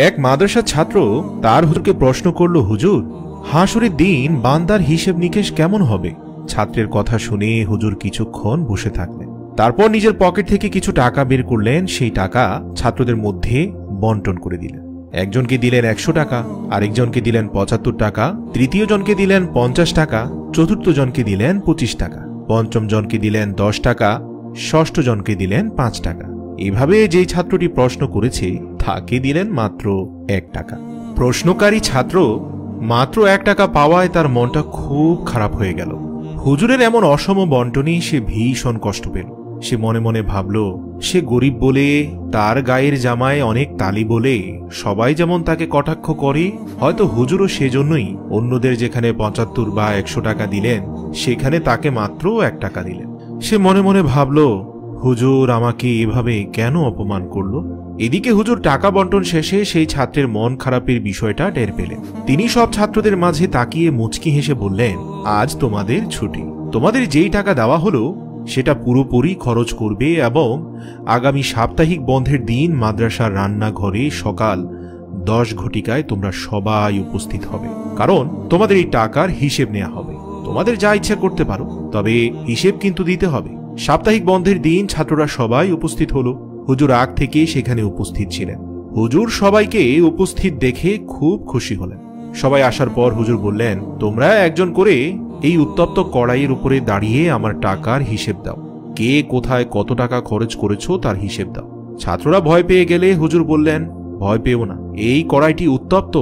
এক মাদ্রাসার ছাত্র তার হুজুরকে প্রশ্ন করল, হুজুর, হাসরের দিন বান্দার হিসেব নিকেশ কেমন হবে? ছাত্রের কথা শুনে হুজুর কিছুক্ষণ বসে থাকলেন। তারপর নিজের পকেট থেকে কিছু টাকা বের করলেন। সেই টাকা ছাত্রদের মধ্যে বন্টন করে দিলেন। একজনকে দিলেন 100 টাকা, আরেকজনকে দিলেন 75 টাকা, তৃতীয় জনকে দিলেন 50 টাকা, চতুর্থ জনকে দিলেন 25 টাকা, পঞ্চম জনকে দিলেন 10 টাকা, ষষ্ঠ জনকে দিলেন 5 টাকা। এভাবে যেই ছাত্রটি প্রশ্ন করেছে তাকে দিলেন মাত্র 1 টাকা। প্রশ্নকারী ছাত্র মাত্র 1 টাকা পাওয়ায় তার মনটা খুব খারাপ হয়ে গেল। হুজুরের এমন অসম বন্টনে সে ভীষণ কষ্ট পেল। সে মনে মনে ভাবল, সে গরিব বলে, তার গায়ের জামায় অনেক তালি বলে সবাই যেমন তাকে কটাক্ষ করে, হয়তো হুজুরও সেজন্যই অন্যদের যেখানে 75 বা 100 টাকা দিলেন সেখানে তাকে মাত্র 1 টাকা দিলেন। সে মনে মনে ভাবল, হুজুর আমাকে এভাবে কেন অপমান করল? এদিকে হুজুর টাকা বন্টন শেষে সেই ছাত্রের মন খারাপের বিষয়টা টের পেলেন। তিনি সব ছাত্রদের মাঝে তাকিয়ে মুচকি হেসে বললেন, আজ তোমাদের ছুটি। তোমাদের যেই টাকা দেওয়া হলো সেটা পুরোপুরি খরচ করবে এবং আগামী সাপ্তাহিক বন্ধের দিন মাদ্রাসার রান্নাঘরে সকাল 10 ঘটিকায় তোমরা সবাই উপস্থিত হবে, কারণ তোমাদের এই টাকার হিসেব নেওয়া হবে। তোমাদের যা ইচ্ছা করতে পারো, তবে হিসেব কিন্তু দিতে হবে। সাপ্তাহিক বন্ধের দিন ছাত্ররা সবাই উপস্থিত হলো। হুজুর আগ থেকে সেখানে উপস্থিত ছিলেন। হুজুর সবাইকে উপস্থিত দেখে খুব খুশি হলেন। সবাই আসার পর হুজুর বললেন, তোমরা একজন করে এই উত্তপ্ত কড়াইয়ের উপরে দাঁড়িয়ে আমার টাকার হিসেব দাও। কে কোথায় কত টাকা খরচ করেছো তার হিসেব দাও। ছাত্ররা ভয় পেয়ে গেলে হুজুর বললেন, ভয় পেও না, এই কড়াইটি উত্তপ্ত,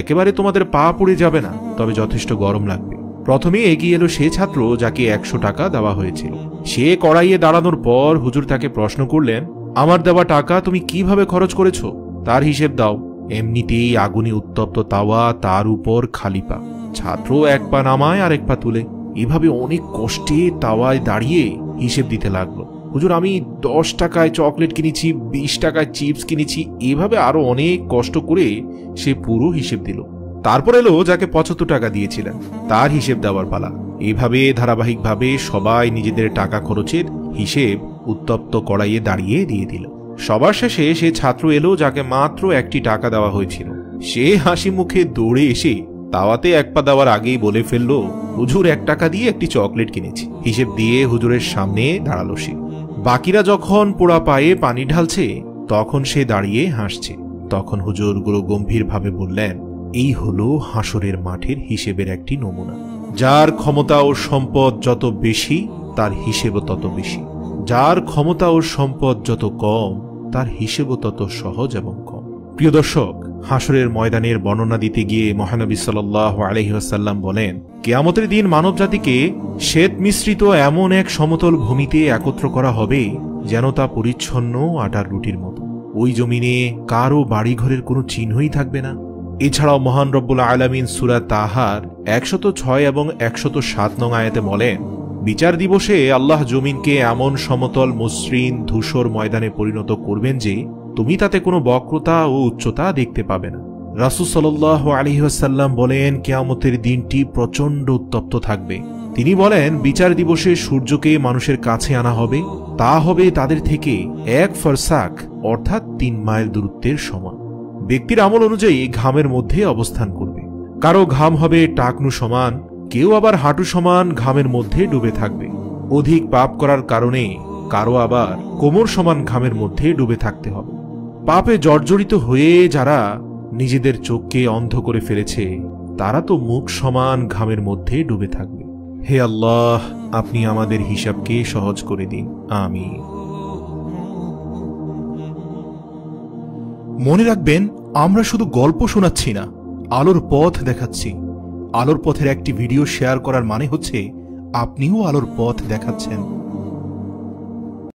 একেবারে তোমাদের পা পুড়ে যাবে না, তবে যথেষ্ট গরম লাগবে। প্রথমে এগিয়ে এলো সে ছাত্র যাকে 100 টাকা দেওয়া হয়েছিল। সে কড়াইয়ে দাঁড়ানোর পর হুজুর তাকে প্রশ্ন করলেন, আমার দেওয়া টাকা তুমি কিভাবে খরচ করেছো তার হিসেব দাও। এমনিতেই আগুনে উত্তপ্ত তাওয়া, তার উপর খালি পা। ছাত্র 1 পা নামায় আর 1 পা তুলে, এভাবে অনেক কষ্টে তাওয়ায় দাঁড়িয়ে হিসেব দিতে লাগলো। হুজুর, আমি 10 টাকায় চকলেট কিনেছি, 20 টাকায় চিপস কিনেছি, এভাবে আরো অনেক কষ্ট করে সে পুরো হিসেব দিল। তারপর এলো যাকে 75 টাকা দিয়েছিলেন, তার হিসেব দেওয়ার পালা। এভাবে ধারাবাহিকভাবে সবাই নিজেদের টাকা খরচের হিসেব উত্তপ্ত কড়াইয়ে দাঁড়িয়ে দিয়ে দিল। সবার শেষে সে ছাত্র এলো যাকে মাত্র 1টি টাকা দেওয়া হয়েছিল। সে হাসি মুখে দৌড়ে এসে তাওয়াতে 1 পা দেওয়ার আগেই বলে ফেলল, হুজুর 1 টাকা দিয়ে একটি চকলেট কিনেছি। হিসেব দিয়ে হুজুরের সামনে দাঁড়ালো সে। বাকিরা যখন পোড়া পায়ে পানি ঢালছে তখন সে দাঁড়িয়ে হাসছে। তখন হুজুর গুরু গম্ভীরভাবে বললেন, এই হলো হাসরের মাঠের হিসেবের একটি নমুনা। যার ক্ষমতা ও সম্পদ যত বেশি তার হিসেবও তত বেশি, যার ক্ষমতা ও সম্পদ যত কম তার হিসেবও তত সহজ এবং কম। প্রিয় দর্শক, হাসরের ময়দানের বর্ণনা দিতে গিয়ে মহানবী সাল্লাল্লাহু আলাইহি ওয়াসাল্লাম বলেন, কিয়ামতের দিন মানবজাতিকে শ্বেত মিশ্রিত এমন এক সমতল ভূমিতে একত্র করা হবে যেন তা পরিচ্ছন্ন আটার রুটির মতো। ওই জমিনে কারো বাড়িঘরের কোনো চিহ্নই থাকবে না। এছাড়াও মহান রব্বুল আলামিন সূরা তাহার 106 এবং 107 নং আয়াতে বলেন, বিচার দিবসে আল্লাহ জমিনকে এমন সমতল মসৃণ ধূসর ময়দানে পরিণত করবেন যে তুমি তাতে কোনো বক্রতা ও উচ্চতা দেখতে পাবে না। রাসূল সাল্লাল্লাহু আলাইহি ওয়াসাল্লাম বলেন, কিয়ামতের দিনটি প্রচণ্ড উত্তপ্ত থাকবে। তিনি বলেন, বিচার দিবসে সূর্যকে মানুষের কাছে আনা হবে, তা হবে তাদের থেকে 1 ফারসাখ অর্থাৎ 3 মাইল দূরত্বের সমান। ব্যক্তির আমল অনুযায়ী ঘামের মধ্যে অবস্থান করবে। কারো ঘাম হবে টাকনু সমান, কেউ আবার হাঁটু সমান ঘামের মধ্যে ডুবে থাকবে। অধিক পাপ করার কারণে কারো আবার কোমর সমান ঘামের মধ্যে ডুবে থাকতে হবে। পাপে জর্জরিত হয়ে যারা নিজেদের চোখকে অন্ধ করে ফেলেছে তারা তো মুখ সমান ঘামের মধ্যে ডুবে থাকবে। হে আল্লাহ, আপনি আমাদের হিসাবকে সহজ করে দিন, আমিন। মনে রাখবেন, আমরা শুধু গল্প শোনাচ্ছি না, আলোর পথ দেখাচ্ছি। আলোর পথের একটি ভিডিও শেয়ার করার মানে হচ্ছে আপনিও আলোর পথ দেখাচ্ছেন।